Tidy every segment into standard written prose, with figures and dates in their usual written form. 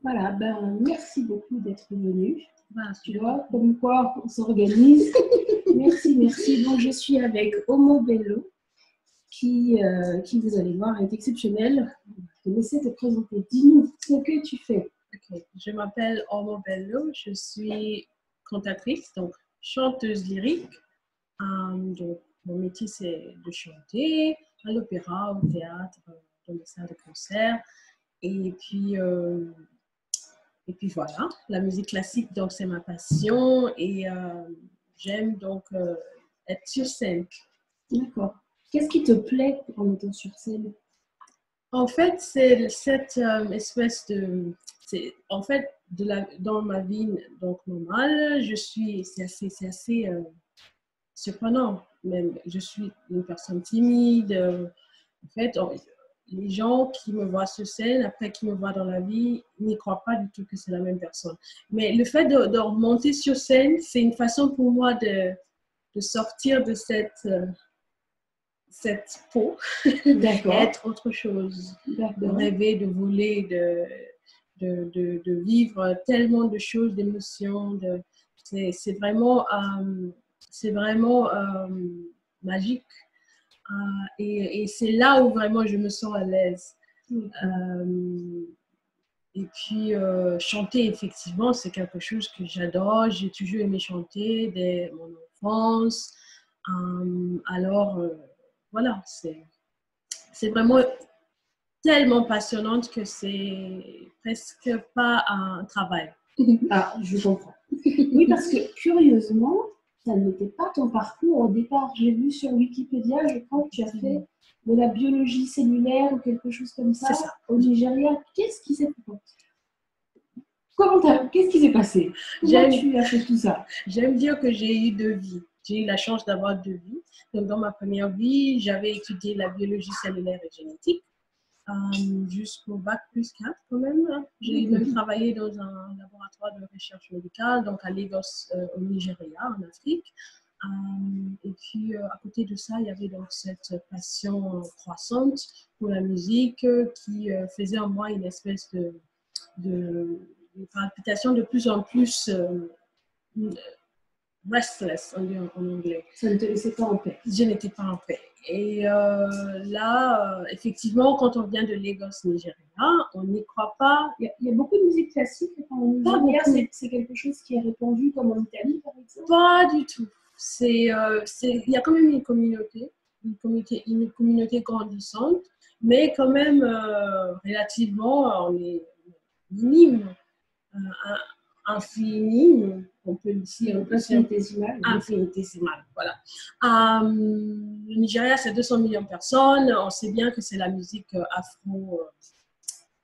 Voilà, ben, merci beaucoup d'être venu. Voilà, Tu vois, comme quoi on s'organise. Merci, merci. Donc, je suis avec Omo Bello, qui, vous allez voir, est exceptionnel. Je vais laisser te présenter. Dis-nous ce que tu fais. Ok. Je m'appelle Omo Bello, je suis cantatrice, donc chanteuse lyrique. Donc, mon métier, c'est de chanter à l'opéra, au théâtre, dans les salles de concert. Et puis, voilà, la musique classique, donc c'est ma passion et j'aime donc être sur scène. D'accord. Qu'est-ce qui te plaît en étant sur scène? En fait, c'est cette espèce de... En fait, dans ma vie donc, normale, c'est assez surprenant. Même, je suis une personne timide. En fait, les gens qui me voient sur scène, après qui me voient dans la vie, n'y croient pas du tout que c'est la même personne. Mais le fait de remonter sur scène, c'est une façon pour moi de sortir de cette peau et être autre chose, de rêver, de voler, de vivre tellement de choses, d'émotions. C'est vraiment magique. Et c'est là où vraiment je me sens à l'aise. Et puis, chanter, effectivement, c'est quelque chose que j'adore. J'ai toujours aimé chanter dès mon enfance. Alors, voilà, c'est vraiment tellement passionnante que c'est presque pas un travail. Ah, je comprends. Oui, parce que curieusement, ça n'était pas ton parcours au départ. J'ai vu sur Wikipédia, je crois que tu as fait de la biologie cellulaire ou quelque chose comme ça, au Nigeria. Qu'est-ce qui s'est passé? Qu'est-ce qui s'est passé? Comment tu as fait tout ça? J'aime dire que j'ai eu deux vies. J'ai eu la chance d'avoir deux vies. Donc, dans ma première vie, j'avais étudié la biologie cellulaire et génétique jusqu'au bac plus 4 quand même. J'ai même travaillé dans un laboratoire de recherche médicale, donc à Lagos, au Nigeria, en Afrique. Et puis, à côté de ça, il y avait donc cette passion croissante pour la musique qui faisait en moi une espèce de palpitation de plus en plus restless, on dit en anglais. Ça ne te laissait pas en paix. Je n'étais pas en paix. Et là, effectivement, quand on vient de Lagos, Nigeria, on n'y croit pas. Il y a beaucoup de musique classique au Nigeria. C'est quelque chose qui est répandu comme en Italie, par exemple? Pas du tout. Il y a quand même une communauté grandissante, mais quand même relativement, on est minime. Infini, on peut dire infinitésimal, voilà. Le Nigeria, c'est 200 millions de personnes. On sait bien que c'est la musique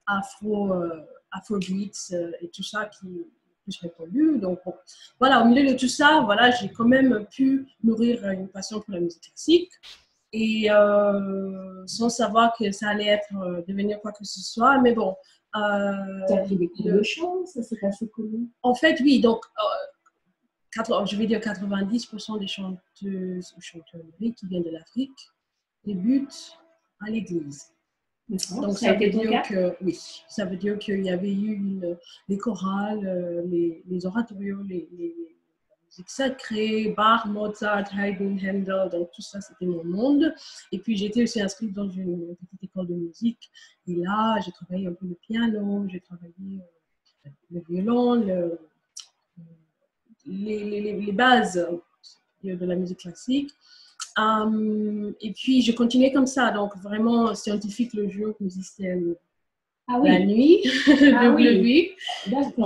afrobeat et tout ça qui est plus répandu. Donc, bon, voilà, au milieu de tout ça, voilà, j'ai quand même pu nourrir une passion pour la musique classique. Et sans savoir que ça allait devenir quoi que ce soit, mais bon. Tu as pris des cours de chant, ça s'est passé comment? En fait, oui, donc je vais dire 90% des chanteuses ou chanteurs lyriques qui viennent de l'Afrique débutent à l'église. Donc ça veut dire que oui, ça veut dire qu'il y avait eu les chorales, les oratorios, les musique sacrée, Bach, Mozart, Haydn, Handel, donc tout ça c'était mon monde. Et puis j'étais aussi inscrite dans une petite école de musique. Et là, j'ai travaillé un peu le piano, j'ai travaillé le violon, les bases de la musique classique. Et puis je continuais comme ça, donc vraiment scientifique le jour, musicienne la nuit, le nuit,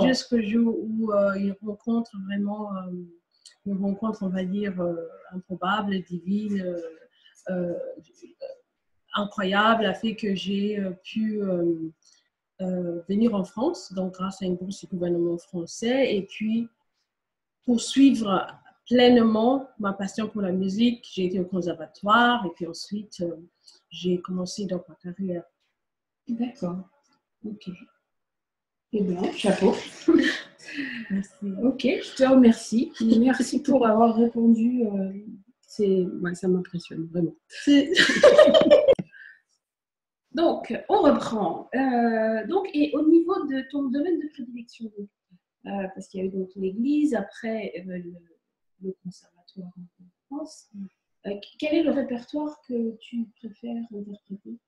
jusqu'au jour où une rencontre vraiment, une rencontre, on va dire, improbable, divine, incroyable, a fait que j'ai pu venir en France, donc grâce à une bourse du gouvernement français, et puis poursuivre pleinement ma passion pour la musique. J'ai été au conservatoire, et puis ensuite, j'ai commencé donc ma carrière. D'accord. Ok. Eh bien, chapeau. Merci. Ok, je te remercie. Merci pour avoir répondu. Ça m'impressionne vraiment. Donc, on reprend. Donc, et au niveau de ton domaine de prédilection, donc, parce qu'il y a eu donc l'église, après le conservatoire en France, quel est le répertoire que tu préfères interpréter?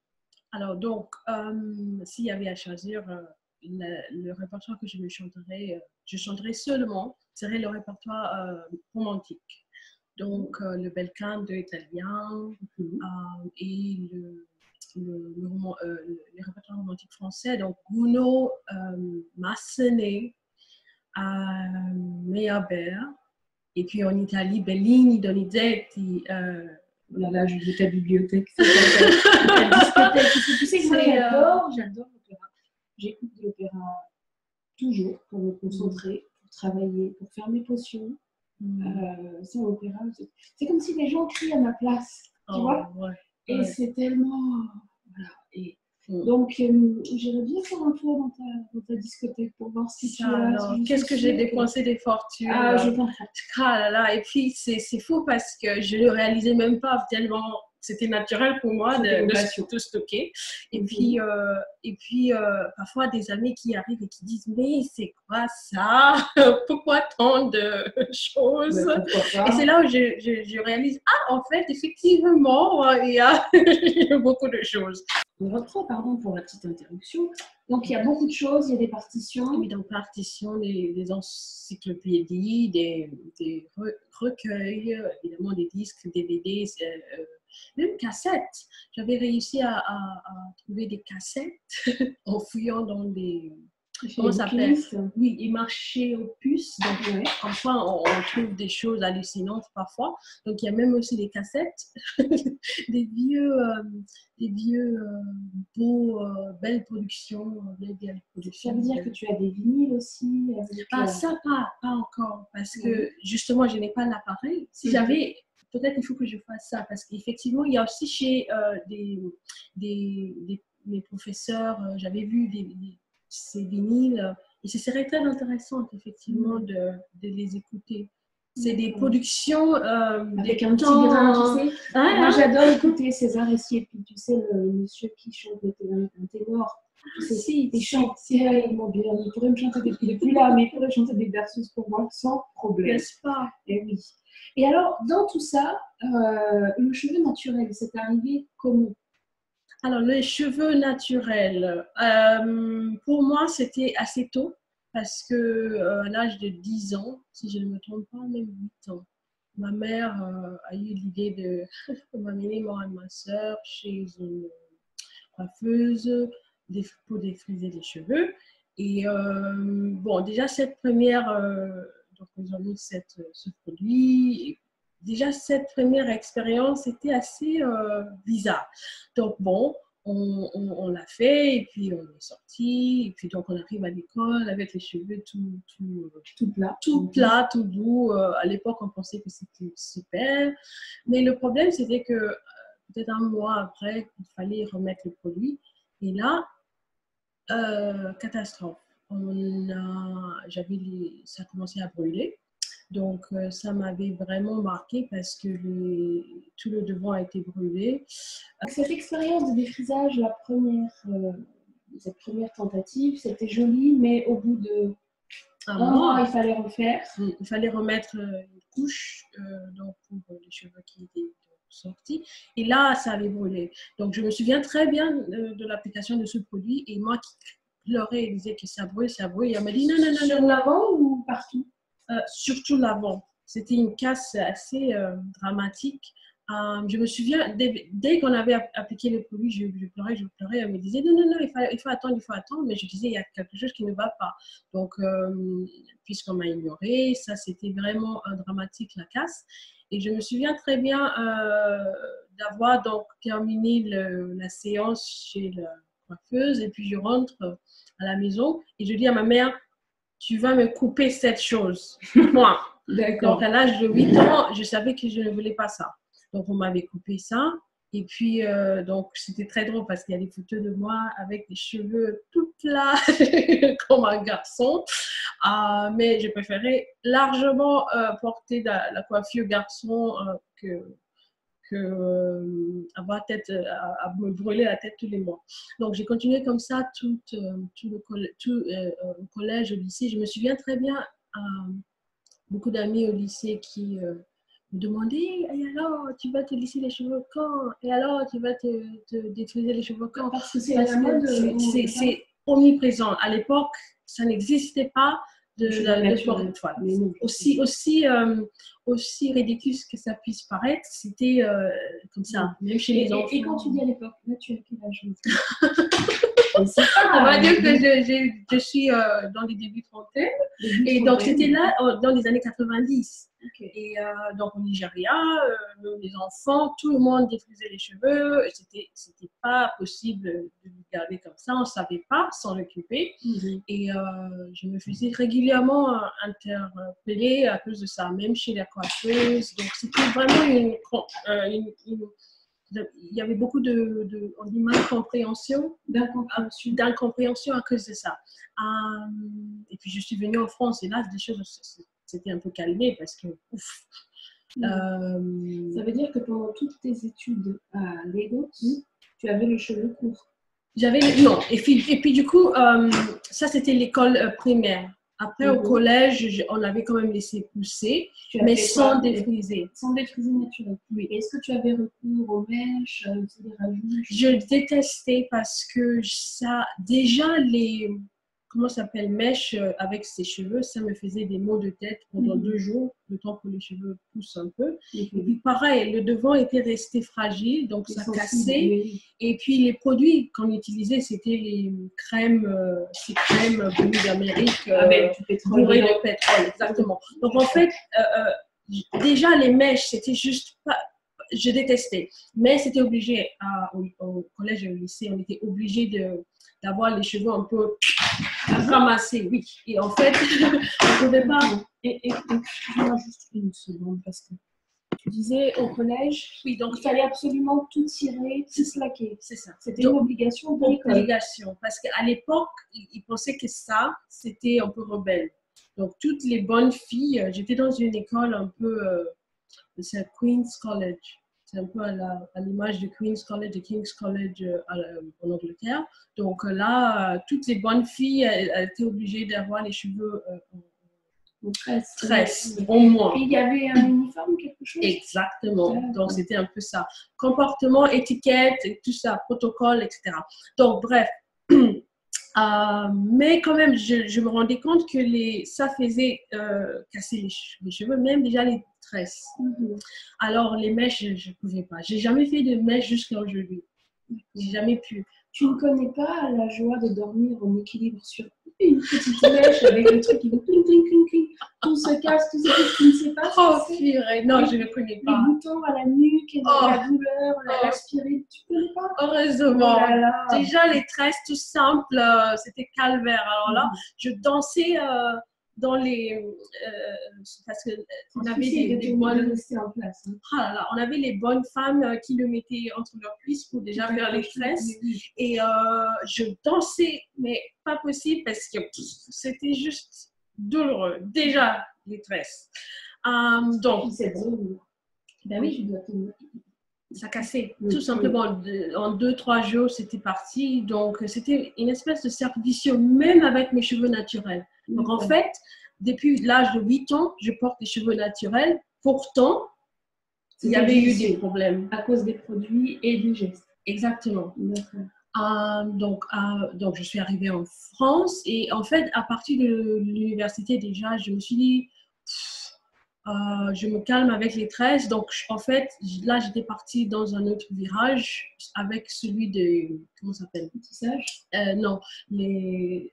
Alors, donc, s'il y avait à choisir le répertoire que je chanterais seulement, serait le répertoire romantique. Donc, le bel canto italien et le répertoire romantique français. Donc, Gounod, Massenet, Meyerbeer. Et puis en Italie, Bellini, Donizetti. Là, je veux ta bibliothèque. Ta discothèque. Tu sais que moi, j'adore l'opéra. J'écoute de l'opéra toujours pour me concentrer, pour travailler, pour faire mes potions. C'est l'opéra. C'est comme si les gens crient à ma place. Tu vois? Ouais, et c'est tellement. Voilà. Et donc, j'aimerais bien faire un tour dans ta discothèque pour voir si tu as. Qu'est-ce que j'ai dépensé des fortunes. Je comprends. Ah là là. Et puis, c'est fou parce que je ne le réalisais même pas tellement. C'était naturel pour moi de tout stocker. Et puis, parfois, des amis qui arrivent et qui disent « Mais c'est quoi ça? Pourquoi tant de choses ?» Et c'est là où je réalise « Ah, en fait, effectivement, il y a beaucoup de choses. » On reprend, pardon pour la petite interruption. Donc, il y a beaucoup de choses, il y a des partitions. Oui, donc partitions, des encyclopédies, des recueils, évidemment des disques, DVD, même cassettes. J'avais réussi à trouver des cassettes en fouillant dans des... Comment ça s'appelle? Oui, et marché aux puces. Donc, parfois, on trouve des choses hallucinantes parfois. Donc, il y a même aussi des cassettes, des vieux beaux, belles productions. Ça veut dire que tu as des vinyles aussi? Ça, pas encore. Parce que, justement, je n'ai pas l'appareil. Si j'avais... Peut-être il faut que je fasse ça. Parce qu'effectivement, il y a aussi chez mes professeurs, j'avais vu ces vinyles, et ce serait très intéressant effectivement de les écouter. C'est des productions avec un petit grain, tu sais. Moi, j'adore écouter César Essier, tu sais, le monsieur qui chante un ténor. Si, il chante tellement bien. Il pourrait me chanter il n'est plus là, mais il pourrait chanter des berceuses pour moi sans problème. N'est-ce pas? Et oui. Et alors, dans tout ça, le cheveu naturel, c'est arrivé comment? Alors, les cheveux naturels, pour moi, c'était assez tôt parce que à l'âge de 10 ans, si je ne me trompe pas, même 8 ans, ma mère a eu l'idée de m'amener moi et ma soeur chez une coiffeuse pour défriser les cheveux. Et bon, déjà, cette première, donc ils ont mis ce produit. Déjà, cette première expérience était assez bizarre. Donc, bon, on l'a fait et puis on est sorti. Et puis, donc, on arrive à l'école avec les cheveux tout plats, tout doux. À l'époque, on pensait que c'était super. Mais le problème, c'était que peut-être un mois après, il fallait remettre le produit. Et là, catastrophe. Ça a commencé à brûler. Donc, ça m'avait vraiment marqué parce que tout le devant a été brûlé. Cette expérience de défrisage, cette première tentative, c'était joli, mais au bout de un mois, il fallait refaire. Il fallait remettre une couche donc pour les cheveux qui étaient sortis. Et là, ça avait brûlé. Donc, je me souviens très bien de l'application de ce produit. Et moi qui pleurais et disais que ça brûle, et elle m'a dit non. Sur l'avant ou partout? Surtout l'avant. C'était une casse assez dramatique. Je me souviens, dès qu'on avait appliqué le produit, je pleurais. Elle me disait non, il faut attendre. Mais je disais, il y a quelque chose qui ne va pas. Donc, puisqu'on m'a ignoré, ça, c'était vraiment dramatique, la casse. Et je me souviens très bien d'avoir donc terminé la séance chez la coiffeuse. Et puis, je rentre à la maison et je dis à ma mère, tu vas me couper cette chose. Moi. Donc, à l'âge de 8 ans, je savais que je ne voulais pas ça. Donc, on m'avait coupé ça. Et puis, donc, c'était très drôle parce qu'il y a des photos de moi avec des cheveux tout plats comme un garçon. Mais je préférais largement porter la coiffure garçon que avoir tête, à me brûler la tête tous les mois. Donc, j'ai continué comme ça tout au collège, au lycée. Je me souviens très bien, beaucoup d'amis au lycée qui me demandaient, et alors, tu vas te lisser les cheveux quand? Et alors, tu vas te détruire les cheveux quand? Parce que c'est la mode. C'est omniprésent. À l'époque, ça n'existait pas de porte-toile. Aussi ridicule que ça puisse paraître, c'était comme ça, même chez les enfants. Et quand tu dis à l'époque, là, tu as quel âge? On va dire que je suis dans les débuts trentaine. Et donc, c'était là dans les années 90. Okay. Et donc, au Nigeria, les enfants, tout le monde défrisait les cheveux. C'était pas possible de les garder comme ça. On ne savait pas s'en occuper. Et je me faisais régulièrement interpeller à cause de ça, même chez la coiffeuse. Donc, c'était vraiment il y avait beaucoup d'incompréhension à cause de ça. Et puis, je suis venue en France et là, des choses s'étaient un peu calmées parce que, ouf. Ça veut dire que pendant toutes tes études à Lagos, tu avais les cheveux courts? Non. Et puis du coup, ça, c'était l'école primaire. Après, au collège, on avait quand même laissé pousser, mais sans défriser. Sans défriser naturel. Oui. Est-ce que tu avais recours aux mèches, des rajouts? Je détestais parce que ça, déjà, comment ça s'appelle, mèches avec ses cheveux, ça me faisait des maux de tête pendant 2 jours, le temps que les cheveux poussent un peu. Et puis pareil, le devant était resté fragile, donc ça cassait. Et puis les produits qu'on utilisait, c'était les crèmes venues d'Amérique, avec du pétrole. Bourrées de pétrole, exactement. Donc en fait, déjà les mèches, c'était juste pas... Je détestais, mais c'était obligé, au collège et au lycée, on était obligé d'avoir les cheveux un peu ramassés, oui. Et en fait, on ne pouvait pas... Excuse-moi juste une seconde, parce que tu disais au collège, oui, donc il fallait absolument tout tirer, tout slacker. C'est ça. C'était une obligation pour l'école. Obligation, parce qu'à l'époque, ils pensaient que ça, c'était un peu rebelle. Donc, toutes les bonnes filles, j'étais dans une école un peu... c'est Queen's College. C'est un peu à l'image de Queen's College et King's College en Angleterre. Donc là, toutes les bonnes filles, elles étaient obligées d'avoir les cheveux tresse, au moins. Et il y avait un uniforme, quelque chose? Exactement. Donc c'était un peu ça. Comportement, étiquette, tout ça, protocole, etc. Donc bref. Mais quand même, je me rendais compte que ça faisait casser les cheveux, même déjà les tresses. Alors, les mèches, je ne pouvais pas. J'ai jamais fait de mèches jusqu'à aujourd'hui. J'ai jamais pu. Tu ne connais pas la joie de dormir en équilibre sur une petite mèche avec le truc qui fait cling, cling, cling, cling. Tout se casse, tout se casse, tu ne sais pas. Oh, purée, non, je ne connais pas. Les boutons à la nuque, la douleur, l'aspirine, tu ne connais pas? Heureusement. Déjà, les tresses tout simples, c'était calvaire. Alors là, je dansais dans les... parce qu'on avait des bonnes... en place, hein. Ah là là, on avait les bonnes femmes qui le mettaient entre leurs cuisses pour déjà faire les tresses. Et je dansais, mais pas possible parce que c'était juste douloureux. Déjà, les tresses. Donc, c'est bon. Ben oui, je dois te... Ça cassait, tout simplement. En 2-3 jours, c'était parti. Donc, c'était une espèce de cercle vicieux, même avec mes cheveux naturels. Donc, en fait, depuis l'âge de 8 ans, je porte des cheveux naturels. Pourtant, il y avait eu des problèmes. À cause des produits et du geste. Exactement. Donc, je suis arrivée en France. Et en fait, à partir de l'université, déjà, je me suis dit... je me calme avec les tresses. Donc, en fait, là, j'étais partie dans un autre virage avec celui de... Comment ça s'appelle? Le tissage? Non, le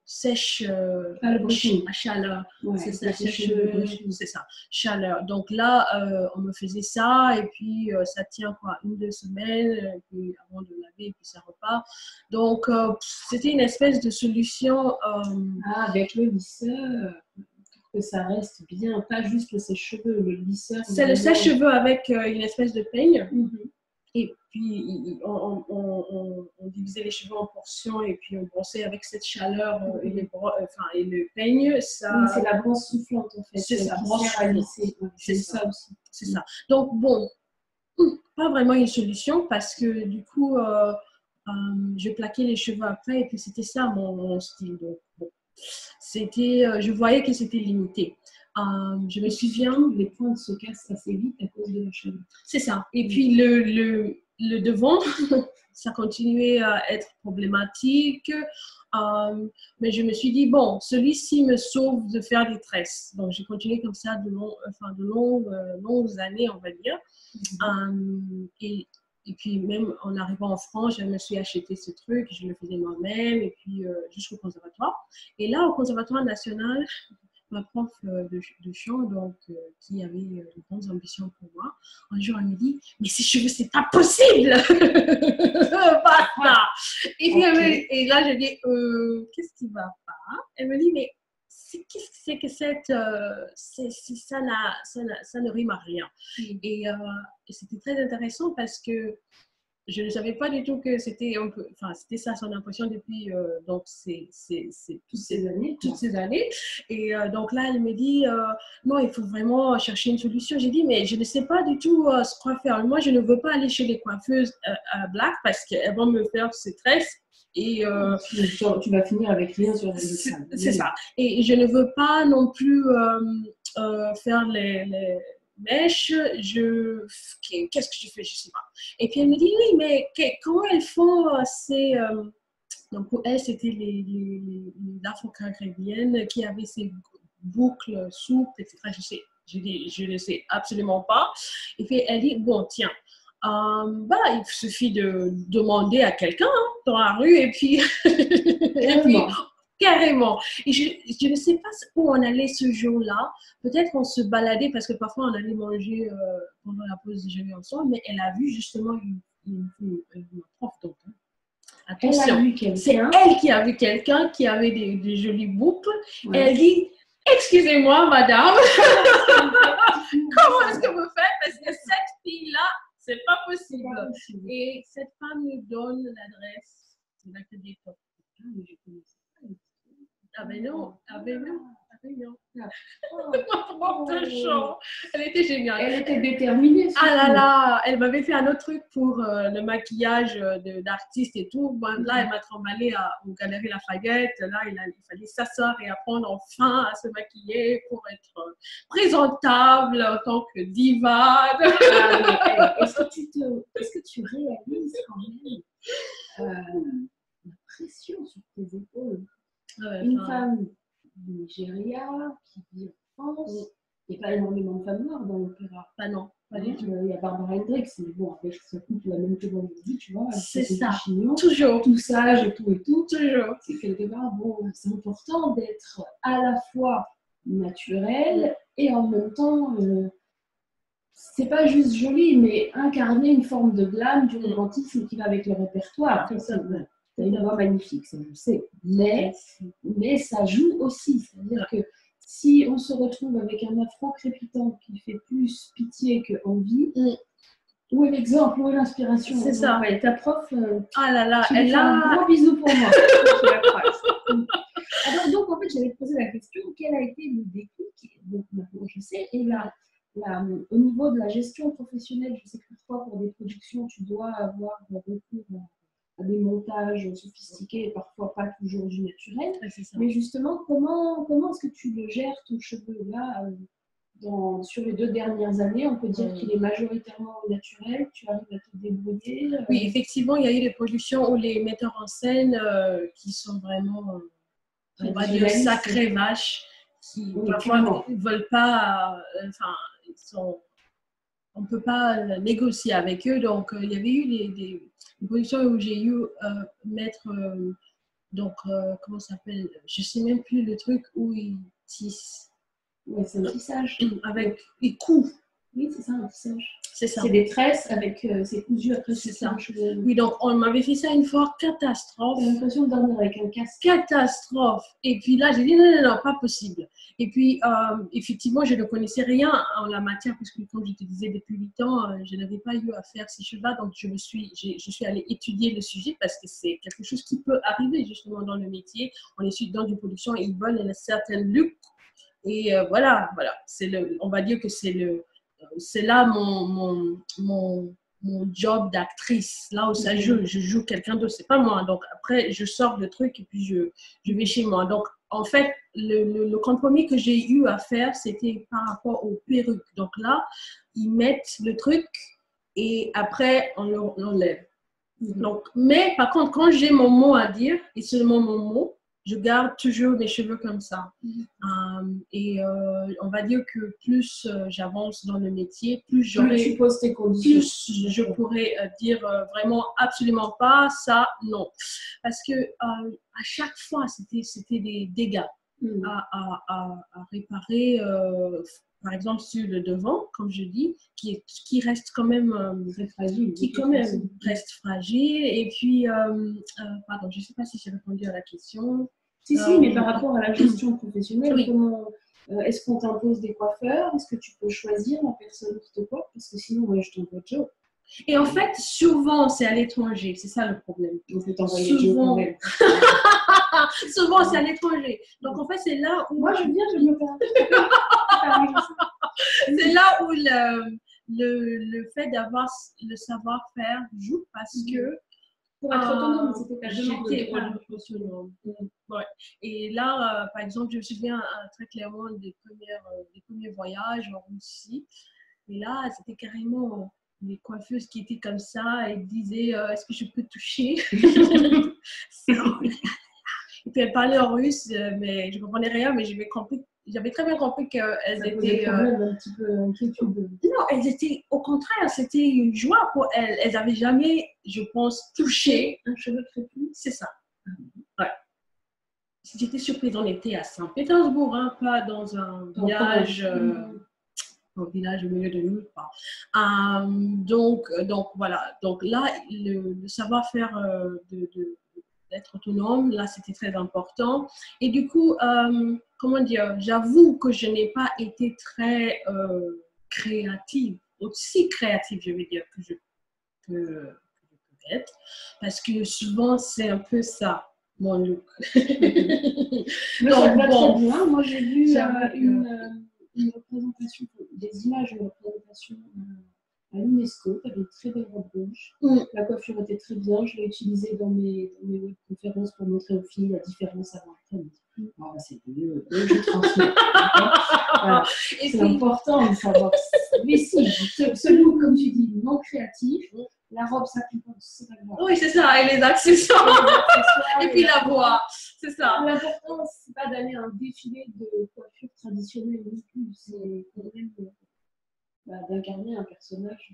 sèche à chaleur. Ouais, c'est ça, c'est ça, chaleur. Donc là, on me faisait ça et puis ça tient quoi, 1-2 semaines et puis avant de laver et puis ça repart. Donc, c'était une espèce de solution. Avec le lisseur. Que ça reste bien, pas juste le sèche-cheveux, le lisseur. C'est le sèche-cheveux avec une espèce de peigne. Et puis, on divisait les cheveux en portions et puis on brossait avec cette chaleur et le peigne. Ça... c'est la brosse soufflante en fait. C'est ça, brosse à lisser. C'est ça aussi. C'est ça. Donc, bon, pas vraiment une solution parce que du coup, je plaquais les cheveux après et puis c'était ça mon style. Donc, bon, je voyais que c'était limité. Je me souviens. Les pointes se cassent assez vite à cause de la chaleur. C'est ça. Et puis le devant, ça continuait à être problématique. Mais je me suis dit, bon, celui-ci me sauve de faire des tresses. Donc, j'ai continué comme ça de longues années, on va dire. Et puis, même en arrivant en France, je me suis acheté ce truc, je le faisais moi-même, et puis jusqu'au conservatoire. Et là, au conservatoire national, ma prof de chant, donc, qui avait de grandes ambitions pour moi, un jour, elle me dit, mais ces cheveux, c'est pas possible. Basta. Et, puis, et là, je dis, qu'est-ce qui va pas? Elle me dit, mais qu'est-ce que c'est que ça ne rime à rien. Et c'était très intéressant parce que je ne savais pas du tout que c'était ça son impression depuis donc toutes ces années. Et donc là, elle me dit non, il faut vraiment chercher une solution. J'ai dit mais je ne sais pas du tout quoi faire. Moi, je ne veux pas aller chez les coiffeuses black parce qu'elles vont me faire ces tresses. Et tu vas finir avec rien sur la scène. C'est ça. Et je ne veux pas non plus faire les mèches. Qu'est-ce que je fais? Je ne sais pas. Et puis elle me dit oui, mais comment elles font ces donc pour elle, c'était les afro-caribéennes qui avaient ces boucles souples, etc. Je ne sais absolument pas. Et puis elle dit bon, tiens. Il suffit de demander à quelqu'un dans la rue et puis, carrément. Et je ne sais pas où on allait ce jour-là. Peut-être qu'on se baladait parce que parfois on allait manger pendant la pause déjeuner ensemble, mais elle a vu justement une prof. Donc, attention, c'est elle qui a vu quelqu'un qui avait des jolies boucles. Ouais. Et elle dit excusez-moi, madame, comment est-ce que vous faites? Parce que cette fille-là, c'est pas possible. Et cette femme nous donne l'adresse de l'atelier Top. Ah ben non. Elle était géniale. Elle était déterminée. Ah là là, elle m'avait fait un autre truc pour le maquillage d'artiste et tout. Bon, là, elle m'a trimballée aux Galeries Lafayette. Là, il fallait s'asseoir et apprendre enfin à se maquiller pour être présentable en tant que diva. Est-ce que tu réalises quand même la pression sur tes épaules? Une femme du Nigeria qui vit en France, il n'y a pas énormément de femmes noires dans l'opéra. Pas non, pas du tout. Il y a Barbara Hendricks, mais bon, avec sa coupe la même que dans le dit, tu vois. C'est ça, chignon, toujours. Tout sage et tout. Toujours. C'est quelque part, bon, c'est important d'être à la fois naturel et en même temps, c'est pas juste joli, mais incarner une forme de glam, du romantisme qui va avec le répertoire. C'est une voix magnifique, ça je sais. Mais ça joue aussi. C'est-à-dire que si on se retrouve avec un afro crépitant qui fait plus pitié qu'envie, où est l'exemple, où est l'inspiration? C'est ça. Ouais, ta prof, ah là là, elle a un gros bisou pour moi. Alors, donc, en fait, j'avais posé la question, quel a été le déclic? Donc, maintenant, je sais. Et là, au niveau de la gestion professionnelle, je sais que parfois, pour des productions, tu dois avoir recours à des montages sophistiqués et parfois pas toujours du naturel. Mais justement, comment est-ce que tu le gères, ton cheveu là sur les 2 dernières années? On peut dire qu'il est majoritairement naturel. Tu arrives à te débrouiller? Oui, effectivement, il y a eu des productions où les metteurs en scène qui sont vraiment, on va dire, sacrées vaches, qui parfois ne veulent pas, on ne peut pas négocier avec eux. Donc, il y avait eu des productions où j'ai eu mettre, comment ça s'appelle? Je ne sais même plus le truc où ils tissent. Oui, c'est un tissage. Avec les coups. Oui, c'est ça, un tissage. C'est ça. C'est des tresses avec c'est cousu après. C'est ça. Oui, donc on m'avait fait ça une fois, catastrophe. J'ai l'impression de dormir avec un casque. Catastrophe. Et puis là, j'ai dit non, pas possible. Et puis, effectivement, je ne connaissais rien en la matière, puisque comme je te disais, depuis 8 ans, je n'avais pas eu à faire ces choses-là. Donc, je suis allée étudier le sujet parce que c'est quelque chose qui peut arriver justement dans le métier. On est dans une production et ils veulent un certain look. Et voilà. On va dire que c'est c'est là mon job d'actrice, là où ça joue, je joue quelqu'un d'autre, c'est pas moi. Donc après, je sors le truc et puis je vais chez moi. Donc en fait, le compromis que j'ai eu à faire, c'était par rapport aux perruques. Donc là, ils mettent le truc et après, on l'enlève. Donc, mais par contre, quand j'ai mon mot à dire, et seulement mon mot, je garde toujours mes cheveux comme ça. On va dire que plus j'avance dans le métier, plus tu poses tes conditions. Plus je pourrais dire vraiment absolument pas ça, non. Parce que à chaque fois, c'était des dégâts à réparer. Par exemple, sur le devant, comme je dis, qui reste quand même très fragile. Qui quand même reste fragile. Et puis, pardon, je ne sais pas si j'ai répondu à la question. Si, mais par rapport à la gestion professionnelle, comment est-ce qu'on t'impose des coiffeurs? Est-ce que tu peux choisir la personne qui te coiffe? Parce que sinon, moi, je t'envoie Joe. Et en fait, souvent, c'est à l'étranger. C'est ça le problème. Donc, je t'envoyer Joe quand même. Souvent, c'est à l'étranger. Donc, en fait, c'est là où... Moi, je viens, je me permets. C'est là où le fait d'avoir le savoir-faire joue parce que... Pour être autonome, c'était ta demande. J'étais autonome. Ouais. Et là, par exemple, je me souviens très clairement des premiers voyages en Russie. Et là, c'était carrément les coiffeuses qui étaient comme ça et disaient est-ce que je peux toucher? Et puis elles parlaient en russe, mais je ne comprenais rien, mais j'avais très bien compris qu'elles étaient. Un petit peu inquiétude. Non, elles étaient, au contraire, c'était une joie pour elles. Elles n'avaient jamais, je pense, touché un cheveu crépus. C'est ça. Ouais. J'étais surprise, on était à Saint-Pétersbourg, hein, pas dans un village. Un village au milieu de nulle part. Donc voilà. Donc là, le savoir-faire d'être autonome, là, c'était très important. Et du coup, comment dire, j'avoue que je n'ai pas été très créative, aussi créative, je vais dire, que je peux être, parce que souvent, c'est un peu ça, mon look. Mais ça va très bien. Moi, j'ai vu une représentation, des images de représentation à l'UNESCO. Tu avais une très belle robe rouge. La coiffure était très bien. Je l'ai utilisée dans mes conférences pour montrer aux filles la différence avant et après. C'est mieux. Je transmets. Voilà. C'est important de savoir. Mais si, ce look, comme tu dis, non créatif, la robe s'applique, c'est pas grave. Oui, c'est ça, et les accessoires. Et puis la voix, c'est ça. L'important, c'est pas d'aller à un défilé de coiffure traditionnelle non plus. C'est quand même d'incarner un personnage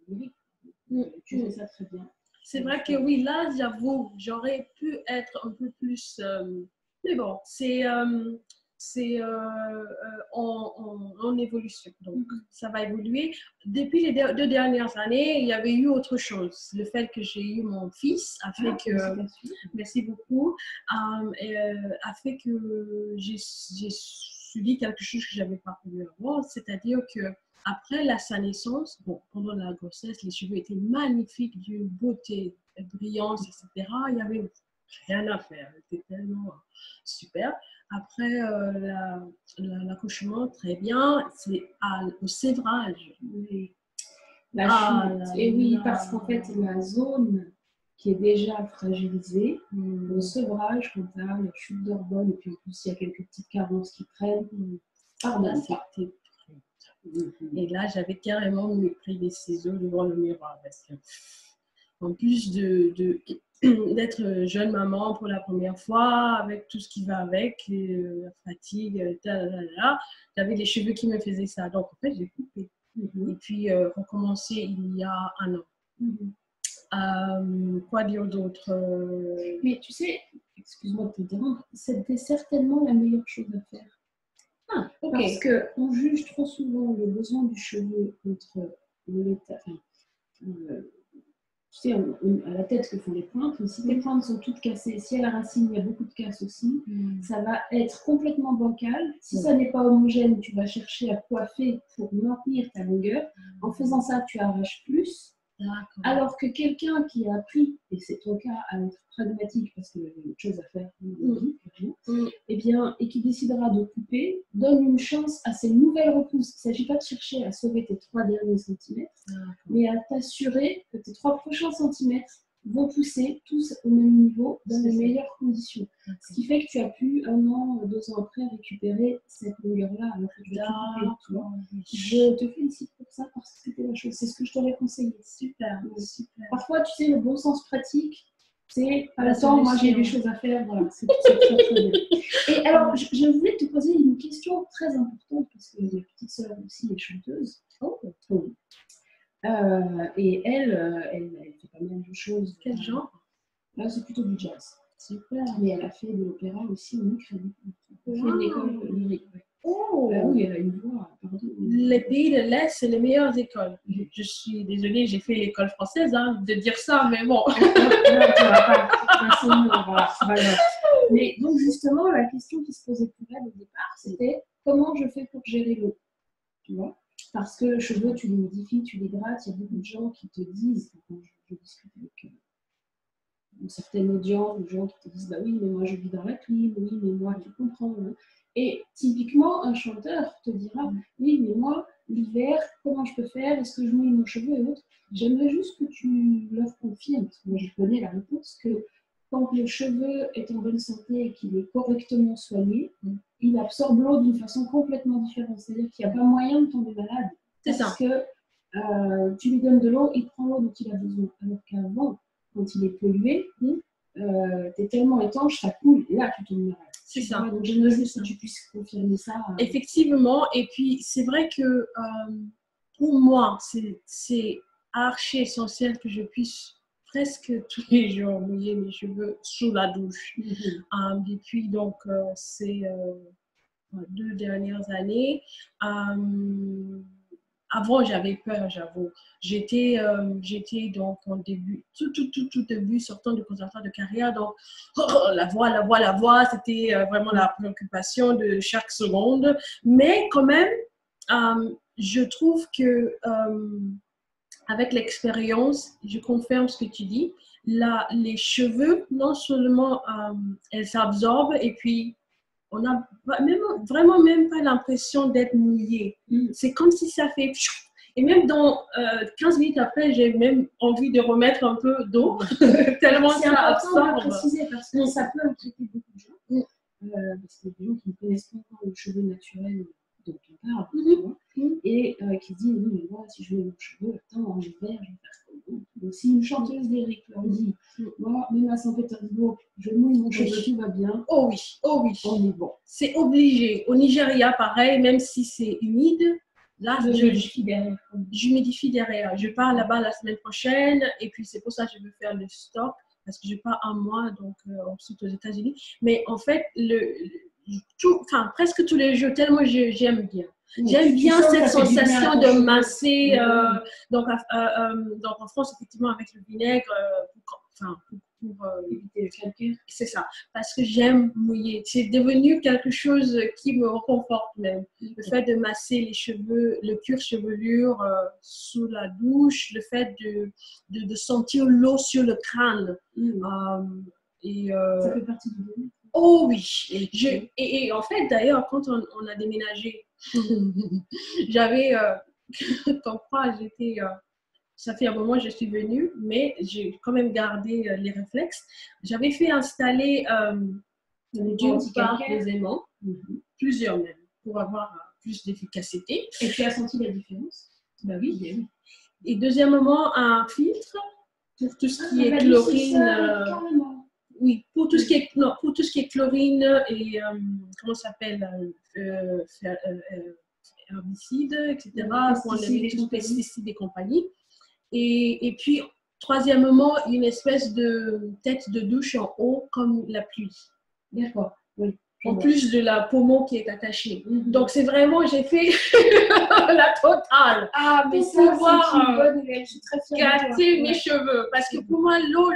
lyrique. Tu fais ça très bien. C'est vrai que oui, là, j'avoue, j'aurais pu être un peu plus... mais bon, c'est en évolution. Donc, ça va évoluer. Depuis les 2 dernières années, il y avait eu autre chose. Le fait que j'ai eu mon fils a fait que... Merci beaucoup. A fait que j'ai suivi quelque chose que je n'avais pas connu avant. C'est-à-dire que après sa naissance, pendant la grossesse, les cheveux étaient magnifiques, d'une beauté brillante, etc. Il n'y avait rien à faire. C'était tellement super. Après l'accouchement, très bien. C'est au sévrage. Oui. Et oui, parce qu'en fait, la zone qui est déjà fragilisée, le sevrage, quand tu as la chute d'hormones, et puis en plus, il y a quelques petites carences qui prennent, pardon. Et là, j'avais carrément pris des ciseaux devant le miroir. Parce que, en plus d'être jeune maman pour la première fois, avec tout ce qui va avec, la fatigue, j'avais les cheveux qui me faisaient ça. Donc, en fait, j'ai coupé. Et puis, recommencé il y a 1 an. Quoi dire d'autre? Mais tu sais, excuse-moi de t'interrompre, c'était certainement la meilleure chose à faire. Parce qu'on juge trop souvent le besoin du cheveu contre l'état. Tu sais, à la tête que font les pointes, mais si les pointes sont toutes cassées, si à la racine il y a beaucoup de casse aussi, ça va être complètement bancal. Si ça n'est pas homogène, tu vas chercher à coiffer pour maintenir ta longueur. En faisant ça, tu arraches plus. Alors que quelqu'un qui a appris, et c'est ton cas, à être pragmatique parce qu'il y a autre chose à faire, eh bien, et qui décidera de couper, donne une chance à ces nouvelles repousses. Il ne s'agit pas de chercher à sauver tes 3 derniers centimètres, mais à t'assurer que tes 3 prochains centimètres vont pousser tous au même niveau dans les meilleures conditions. Ce qui fait que tu as pu 1 an, 2 ans après récupérer cette longueur-là alors que tu vas tout couper. Je te félicite pour ça parce que c'était la chose. C'est ce que je t'aurais conseillé. Super. Parfois, tu sais, le bon sens pratique, c'est attends, moi j'ai des choses à faire. Voilà, c'est très très bien. Et alors, je voulais te poser une question très importante parce que ma petite sœur aussi est chanteuse. Et elle fait pas mal de choses. Quel genre? Là, c'est plutôt du jazz. Super. Mais elle a fait de l'opéra aussi en Ukraine. Elle a fait une école lyrique. Oui, elle a une voix. Pardon. Les pays de l'Est, c'est les meilleures écoles. Je suis désolée, j'ai fait l'école française de dire ça, mais bon. Mais donc, justement, la question qui se posait pour elle au départ, c'était comment je fais pour gérer l'eau? Tu vois? Parce que les cheveux, tu les modifies, tu les grattes. Il y a beaucoup de gens qui te disent, quand je discute avec une certaine audience, de gens qui te disent bah oui, mais moi je vis dans la clim, oui, mais moi tu comprends. Hein. Et typiquement, un chanteur te dira oui, mais moi, l'hiver, comment je peux faire? Est-ce que je mouille mon cheveu et autres? J'aimerais juste que tu leur confirmes, parce que moi je connais la réponse, que quand le cheveu est en bonne santé et qu'il est correctement soigné, il absorbe l'eau d'une façon complètement différente. C'est-à-dire qu'il n'y a pas moyen de tomber malade. Parce que tu lui donnes de l'eau, il prend l'eau dont il a besoin. Alors qu'avant, quand il est pollué, t'es tellement étanche, ça coule, et là tu tombes malade. C'est ça. Donc j'aimerais juste que tu puisses confirmer ça. Effectivement, et puis c'est vrai que pour moi, c'est archi essentiel que je puisse presque tous les jours mouiller mes cheveux sous la douche. Depuis donc ces 2 dernières années. Avant, j'avais peur, j'avoue. J'étais donc en début, tout début, sortant du conservatoire de carrière. Donc, la voix, c'était vraiment la préoccupation de chaque seconde. Mais quand même, je trouve que avec l'expérience, je confirme ce que tu dis. Les cheveux, non seulement elles s'absorbent et puis on n'a vraiment même pas l'impression d'être mouillé. C'est comme si ça fait... Et même dans 15 minutes après, j'ai même envie de remettre un peu d'eau, tellement ça absorbe. C'est important de préciser parce que ça peut inquiéter beaucoup de gens. Parce qu'il y a des gens qui ne connaissent pas encore le cheveu naturel dont on parle, et qui se disent, oui, mais moi, si je mets mon cheveu, attends, en hiver, je vais faire comment? Donc, si une chanteuse lyrique leur dit, moi, même à Saint-Pétersbourg, je mouille mon cheveu, tout va bien. Oh oui, on est bon. C'est obligé. Au Nigeria, pareil, même si c'est humide, là, je m'édifie derrière. Je pars là-bas la semaine prochaine, et puis c'est pour ça que je veux faire le stop, parce que je pars 1 mois, donc ensuite aux États-Unis. Mais en fait, presque tous les jours, tellement j'aime bien. J'aime bien cette sensation de masser. Donc en France, effectivement, avec le vinaigre, pour éviter le calcaire. C'est ça, parce que j'aime mouiller. C'est devenu quelque chose qui me réconforte même. Le fait de masser les cheveux, le cuir chevelure sous la douche, le fait de sentir l'eau sur le crâne. Ça fait partie du bonheur. Oh oui. Et en fait, d'ailleurs, quand on a déménagé, j'avais, comme quoi j'étais... ça fait un moment que je suis venue, mais j'ai quand même gardé les réflexes. J'avais fait installer d'une part des aimants, plusieurs même, pour avoir plus d'efficacité. Et tu as senti la différence? Bah oui. Et deuxièmement, un filtre pour tout ce qui est chlorine. Oui, pour tout ce qui est chlorine et comment ça s'appelle, herbicides, etc. Pour enlever tous les pesticides et compagnie. Et puis, troisièmement, une espèce de tête de douche en haut, comme la pluie. D'accord, oui. En plus de la pommeau qui est attachée. Donc, c'est vraiment, j'ai fait la totale. Ah, mais pour pouvoir je suis très fière gâter mes cheveux. Parce que pour moi, l'eau,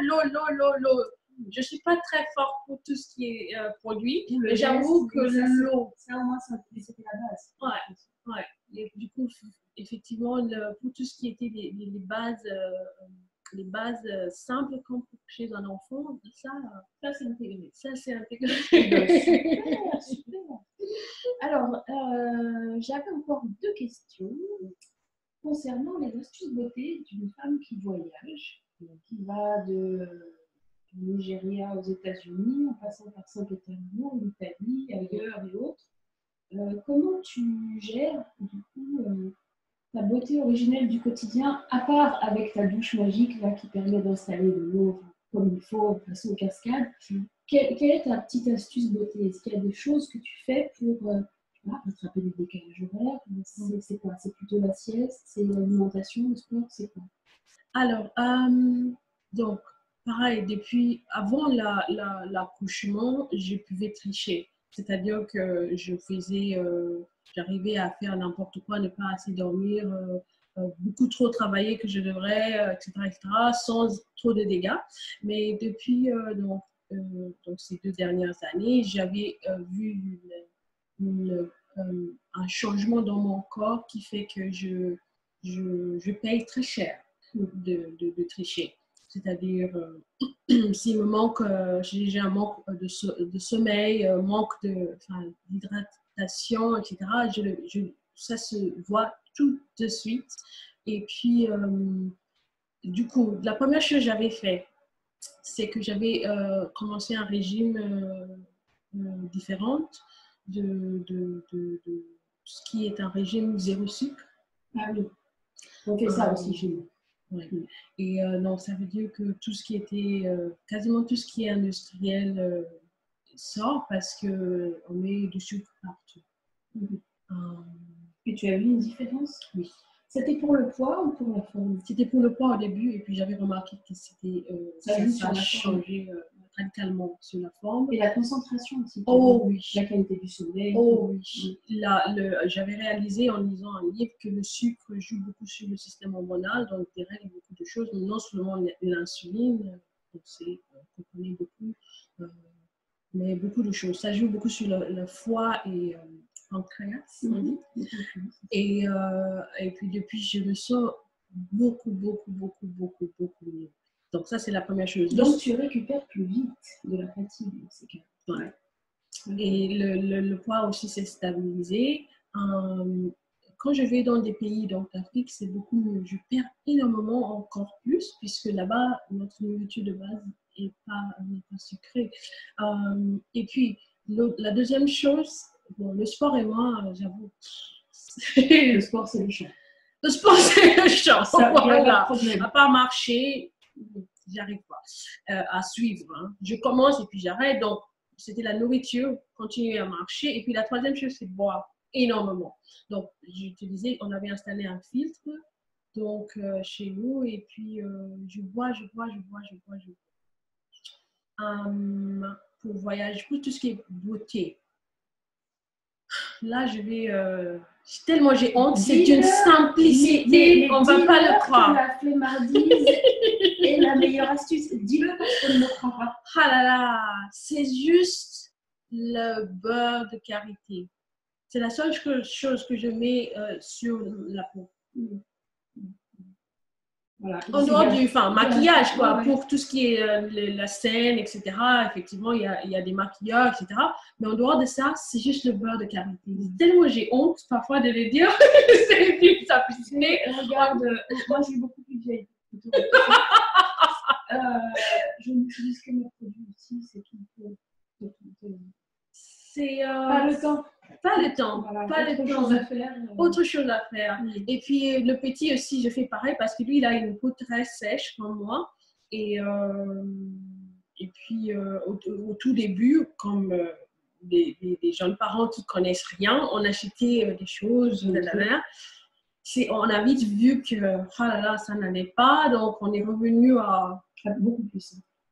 je ne suis pas très forte pour tout ce qui est produit. Mais j'avoue que l'eau... Ça, au moins, c'était la base. Ouais. Et du coup, effectivement, pour tout ce qui était les bases simples comme chez un enfant, ça c'est intégré. Ça, c'est intégré. Super, super. Alors, j'avais encore 2 questions concernant les astuces beauté d'une femme qui voyage, qui va du Nigeria aux États-Unis, en passant par Saint-Pétersbourg, l'Italie, ailleurs et autres. Comment tu gères du coup ta beauté originelle du quotidien, à part avec ta douche magique là, qui permet d'installer de l'eau comme il faut, de façon cascade? Quelle est ta petite astuce beauté? Est-ce qu'il y a des choses que tu fais pour rattraper le décalage horaire? C'est quoi? C'est plutôt la sieste? C'est l'alimentation, le sport? C'est quoi? Alors, donc, pareil, depuis avant l'accouchement, je pouvais tricher. C'est-à-dire que j'arrivais à faire n'importe quoi, ne pas assez dormir, beaucoup trop travailler que je devrais, etc., sans trop de dégâts. Mais depuis donc ces 2 dernières années, j'avais vu un changement dans mon corps qui fait que je paye très cher de tricher. C'est-à-dire, s'il me manque, j'ai un manque de sommeil, manque d'hydratation, etc., ça se voit tout de suite. Et puis, du coup, la première chose que j'avais fait, c'est que j'avais commencé un régime différent de ce qui est un régime zéro sucre. Ah oui, on fait ça aussi chez nous. Ouais. Et donc, ça veut dire que tout ce qui était, quasiment tout ce qui est industriel sort parce qu'on met du sucre partout. Et tu as vu une différence? Oui. C'était pour le poids ou pour la forme? C'était pour le poids au début et puis j'avais remarqué que ça a changé radicalement sur la forme. Et la concentration aussi. Oh oui. La qualité du sommeil. Oh oui. J'avais réalisé en lisant un livre que le sucre joue beaucoup sur le système hormonal, donc dérègle beaucoup de choses, non seulement l'insuline, c'est comprenez beaucoup, mais beaucoup de choses. Ça joue beaucoup sur le foie et pancréas, on dit. Et puis depuis, je me sens beaucoup mieux. Donc ça, c'est la première chose. Donc tu récupères plus vite de la fatigue dans ces cas. Ouais. Et le poids aussi s'est stabilisé. Quand je vais dans des pays d'Afrique, c'est beaucoup mieux. Je perds énormément encore plus, puisque là-bas, notre nourriture de base n'est pas sucrée. Et puis, la deuxième chose, bon, le sport et moi, j'avoue. Le sport, c'est le champ. Le sport, c'est le champ. Ça, voilà. À part marcher, j'y arrive pas à suivre. Hein. Je commence et puis j'arrête. Donc, c'était la nourriture, continuer à marcher. Et puis, la troisième chose, c'est boire énormément. Donc, je te disais, on avait installé un filtre donc, chez nous. Et puis, je bois. Pour voyager, pour tout ce qui est beauté. Là, tellement j'ai honte, c'est une simplicité, on ne va pas le croire. La flemmardise est la meilleure astuce. Dis-le parce qu'on ne le croit pas. Ah là là, c'est juste le beurre de karité. C'est la seule chose que je mets sur la peau. Voilà, en dehors du maquillage, quoi, ouais. Pour tout ce qui est la scène, etc. Effectivement, il y a des maquilleurs, etc. Mais en dehors de ça, c'est juste le beurre de karité. Tellement j'ai honte parfois de le dire. C'est une simplicité. Regarde, moi j'ai beaucoup plus vieille. Je n'utilise que mes produits ici, c'est tout. C'est pas le temps. Pas le temps. Voilà, pas le temps. Autre chose à faire. Oui. Et puis le petit aussi, je fais pareil parce que lui, il a une peau très sèche comme moi. Et puis au tout début, comme des jeunes parents qui connaissent rien, on achetait des choses. On a vite vu que ça n'allait pas, donc on est revenu à beaucoup plus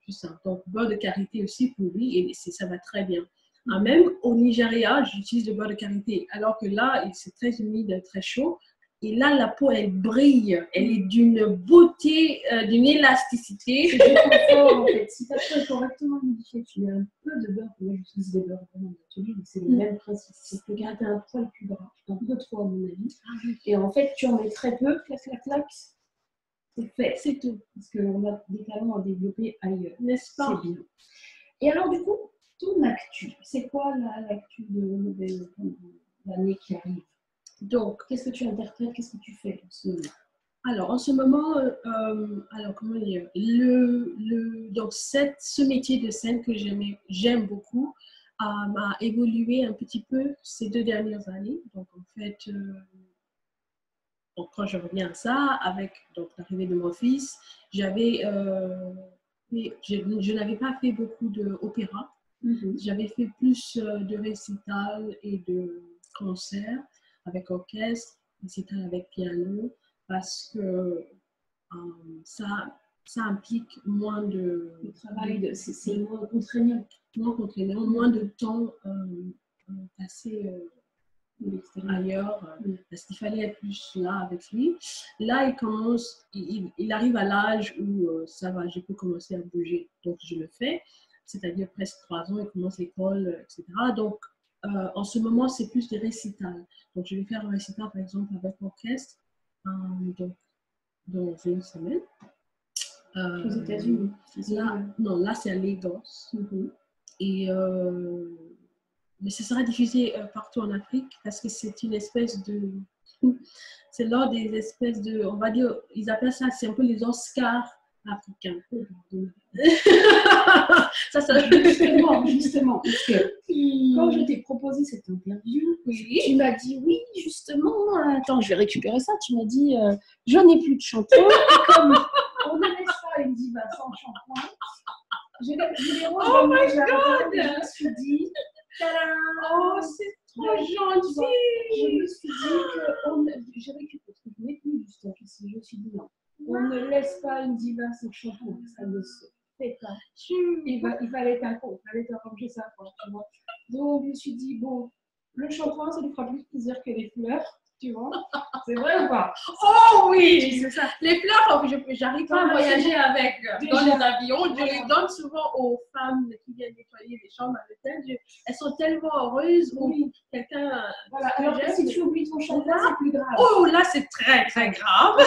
simple. Donc beurre de karité aussi pour lui et ça va très bien. Même au Nigeria, j'utilise le beurre de karité, alors que là, c'est très humide, très chaud. Et là, la peau, elle brille. Elle est d'une beauté, d'une élasticité. C'est du confort, en fait. Si tu as fait correctement modifié, tu mets un peu de beurre. Moi, j'utilise des beurres vraiment naturels, mais c'est le même principe. C'est que garder un poil plus gras. un peu trop à mon avis. Et en fait, tu en mets très peu, clac, clac, clac, c'est fait, c'est tout. Parce qu'on a des talents à développer ailleurs, n'est-ce pas? C'est bien. Et alors, du coup, ton actu, c'est quoi l'actu de l'année qui arrive? Donc, qu'est-ce que tu interprètes? Qu'est-ce que tu fais en ce moment? Alors, en ce moment, alors comment dire, donc ce métier de scène que j'aime beaucoup m'a évolué un petit peu ces 2 dernières années. Donc, en fait, donc, quand je reviens à ça, avec l'arrivée de mon fils, je n'avais pas fait beaucoup d'opéra. J'avais fait plus de récitals et de concerts avec orchestre, récitals avec piano, parce que ça implique moins de travail, c'est moins contraignant. Moins de temps passé ailleurs, parce qu'il fallait être plus là avec lui. Là, il arrive à l'âge où ça va, je peux commencer à bouger. Donc, je le fais, c'est-à-dire presque 3 ans, il commence l'école, etc. Donc, en ce moment, c'est plus des récitals. Donc, je vais faire un récital, par exemple, avec l'orchestre, dans une semaine. Aux États-Unis. Là, c'est à Lagos. Et mais ce sera diffusé partout en Afrique parce que c'est une espèce de... C'est l'un des espèces de... On va dire, ils appellent ça, c'est un peu les Oscars africains. Justement, parce que quand je t'ai proposé cette interview, tu m'as dit oui, justement, attends, je vais récupérer ça. Tu m'as dit, je n'ai plus de shampoing. Et comme on ne laisse pas une diva sans shampoing, je me suis dit, oh, c'est trop gentil. Je me suis dit que j'ai récupéré parce que je n'ai plus du stock ici. Je me suis dit non, on ne laisse pas une diva sans shampoing, ça ne se fait pas. Il fallait t'arranger ça, franchement. Donc je me suis dit bon, le shampoing ça lui fera plus plaisir que les fleurs. Tu vois, c'est vrai ou pas? Oh oui, c'est ça. Les fleurs, j'arrive pas à voyager avec dans les avions. Je les donne souvent aux femmes qui viennent nettoyer les chambres à l'hôtel. Elles sont tellement heureuses. Oui. Quelqu'un. Voilà. Alors que si tu oublies ton shampoing, c'est plus grave. Oh là, c'est très très grave.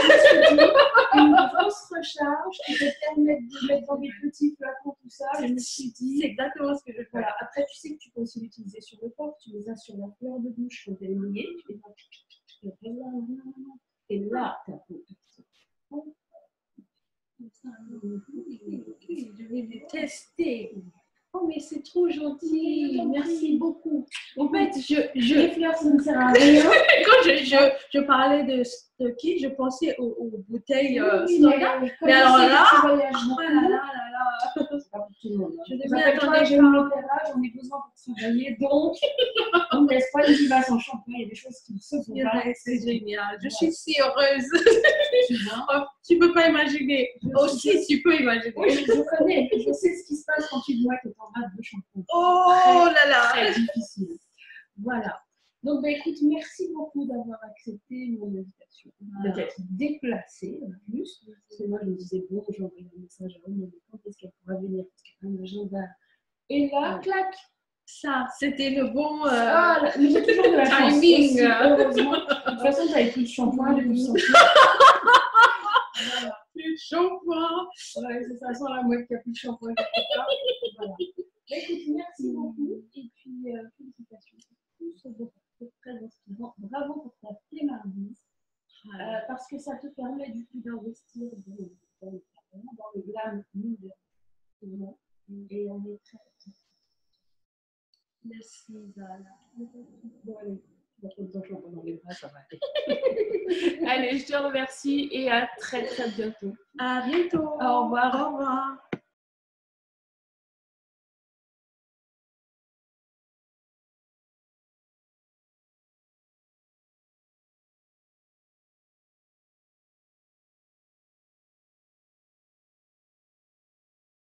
Une grosse recharge qui te permet de mettre dans des petits flacons tout ça. Je me suis dit. C'est exactement ce que je fais. Voilà. Après, tu sais que tu peux aussi l'utiliser sur le corps. Tu les as sur la fleur de bouche quand elle est mouillée. Tu les as. Et là, ta peau. Je vais les tester. Oh, mais c'est trop gentil. Merci beaucoup. En fait, les fleurs, ça ne sert à rien. Quand je parlais de Stucky, je pensais aux bouteilles mais alors là, je devais attendre que j'ai eu l'opéra, j'en ai besoin pour travailler, donc on ne laisse pas une diva sans shampoing, il y a des choses qui se font pas. C'est génial, je suis si heureuse. Tu peux pas imaginer. Aussi, tu peux imaginer. Oui, je connais, je sais ce qui se passe quand tu dois que tu en as de shampoing. Oh là là, très difficile. Voilà. Donc, écoute, merci beaucoup d'avoir accepté mon invitation. Peut-être déplacée en plus. Parce que moi, je me disais, bon, j'envoie un message à Aude, quand est-ce qu'elle pourra venir? Parce qu'elle a un agenda. Et là, clac! Ça, c'était le bon mais j'ai toujours de la chance. timing. Heureusement. De toute façon, tu n'avais plus de shampoing, plus de shampoing. Voilà. Plus de shampoing. Ouais, c'est ça, sans la mouette qui a plus de shampoing. Voilà. Écoute, merci beaucoup. Et puis, félicitations. C'est très inspirant. Bravo pour ta flémardise. Parce que ça te permet du coup d'investir dans le glam leader. Et on est très. Merci, Zala. Bon, allez, tu vas prendre ton champagne dans les bras, ça va aller. Allez, je te remercie et à très très bientôt. À bientôt. Au revoir. Au revoir.